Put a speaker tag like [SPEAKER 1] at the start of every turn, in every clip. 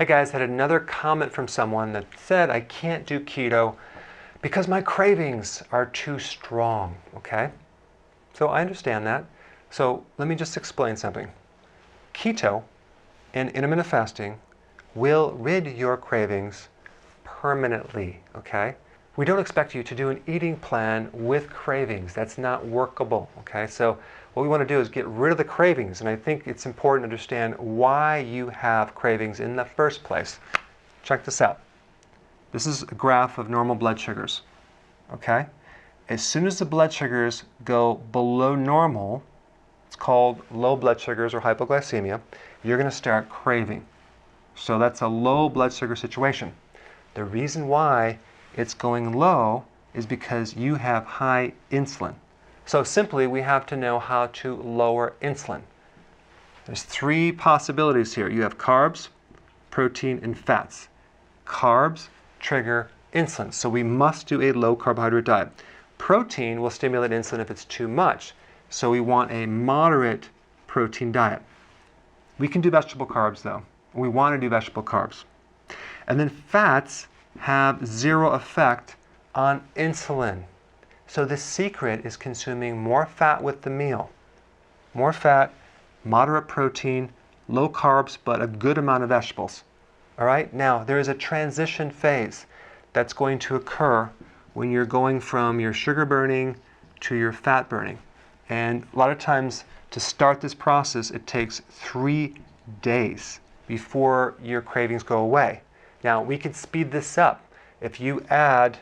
[SPEAKER 1] Hey guys, had another comment from someone that said I can't do keto because my cravings are too strong, okay? So I understand that. So let me just explain something. Keto and intermittent fasting will rid your cravings permanently, okay? We don't expect you to do an eating plan with cravings. That's not workable, okay? So what we want to do is get rid of the cravings, and I think it's important to understand why you have cravings in the first place. Check this out. This is a graph of normal blood sugars, okay? As soon as the blood sugars go below normal, it's called low blood sugars or hypoglycemia, you're going to start craving. So that's a low blood sugar situation. The reason why it's going low is because you have high insulin. So simply, we have to know how to lower insulin. There's three possibilities here. You have carbs, protein, and fats. Carbs trigger insulin, so we must do a low carbohydrate diet. Protein will stimulate insulin if it's too much, so we want a moderate protein diet. We can do vegetable carbs though. We want to do vegetable carbs. And then fats have zero effect on insulin. So the secret is consuming more fat with the meal. More fat, moderate protein, low carbs, but a good amount of vegetables. All right, now there is a transition phase that's going to occur when you're going from your sugar burning to your fat burning. And a lot of times to start this process, it takes 3 days before your cravings go away. Now, we could speed this up if you add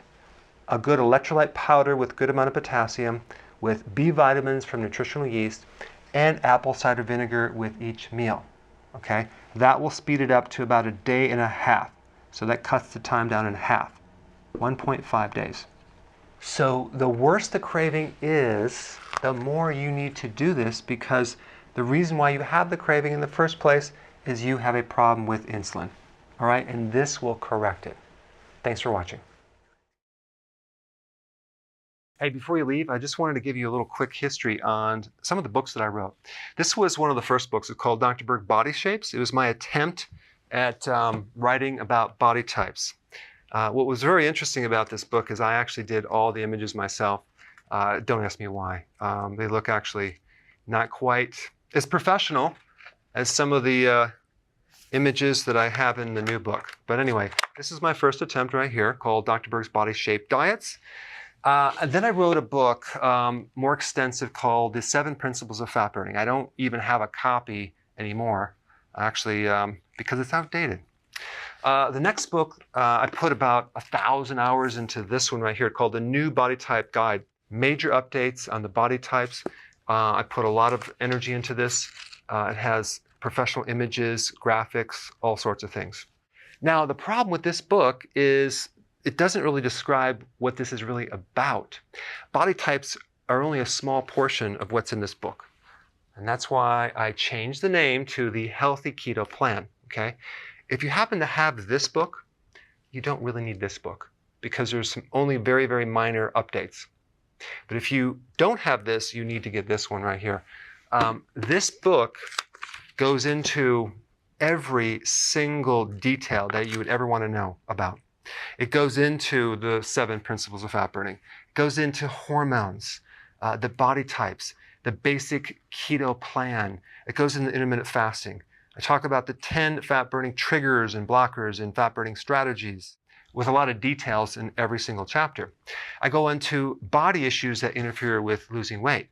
[SPEAKER 1] a good electrolyte powder with good amount of potassium, with B vitamins from nutritional yeast, and apple cider vinegar with each meal. Okay? That will speed it up to about 1.5 days. So that cuts the time down in half, 1.5 days. So the worse the craving is, the more you need to do this, because the reason why you have the craving in the first place is you have a problem with insulin. All right, and this will correct it. Thanks for watching. Hey, before you leave, I just wanted to give you a little quick history on some of the books that I wrote. This was one of the first books. It's called Dr. Berg Body Shapes. It was my attempt at writing about body types. What was very interesting about this book is I actually did all the images myself. Don't ask me why. They look actually not quite as professional as some of the images that I have in the new book. But anyway, this is my first attempt right here called Dr. Berg's Body Shape Diets. And then I wrote a book more extensive called The 7 Principles of Fat Burning. I don't even have a copy anymore, actually, because it's outdated. The next book, I put about 1,000 hours into this one right here called The New Body Type Guide. Major updates on the body types. I put a lot of energy into this. It has professional images, graphics, all sorts of things. Now, the problem with this book is it doesn't really describe what this is really about. Body types are only a small portion of what's in this book. And that's why I changed the name to the Healthy Keto Plan, okay? If you happen to have this book, you don't really need this book because there's only very, very minor updates. But if you don't have this, you need to get this one right here. This book goes into every single detail that you would ever want to know about. It goes into the 7 principles of fat burning. It goes into hormones, the body types, the basic keto plan. It goes into intermittent fasting. I talk about the 10 fat burning triggers and blockers and fat burning strategies with a lot of details in every single chapter. I go into body issues that interfere with losing weight.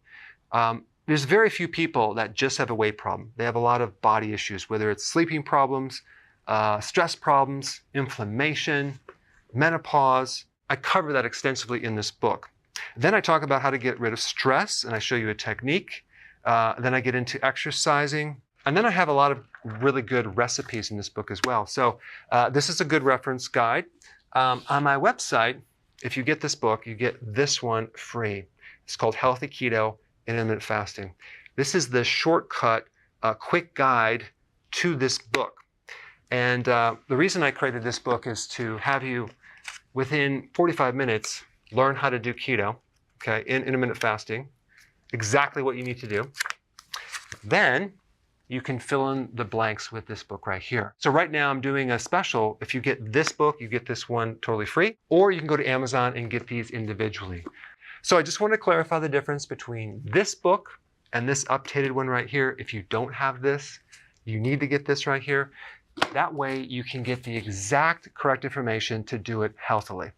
[SPEAKER 1] There's very few people that just have a weight problem. They have a lot of body issues, whether it's sleeping problems, stress problems, inflammation, menopause. I cover that extensively in this book. Then I talk about how to get rid of stress, and I show you a technique. Then I get into exercising. And then I have a lot of really good recipes in this book as well. So this is a good reference guide. On my website, if you get this book, you get this one free. It's called Healthy Keto Intermittent Fasting. This is the shortcut, quick guide to this book. And the reason I created this book is to have you, within 45 minutes, learn how to do keto, okay, in intermittent fasting, exactly what you need to do. Then you can fill in the blanks with this book right here. So right now I'm doing a special. If you get this book, you get this one totally free, or you can go to Amazon and get these individually. So I just want to clarify the difference between this book and this updated one right here. If you don't have this, you need to get this right here. That way you can get the exact correct information to do it healthily.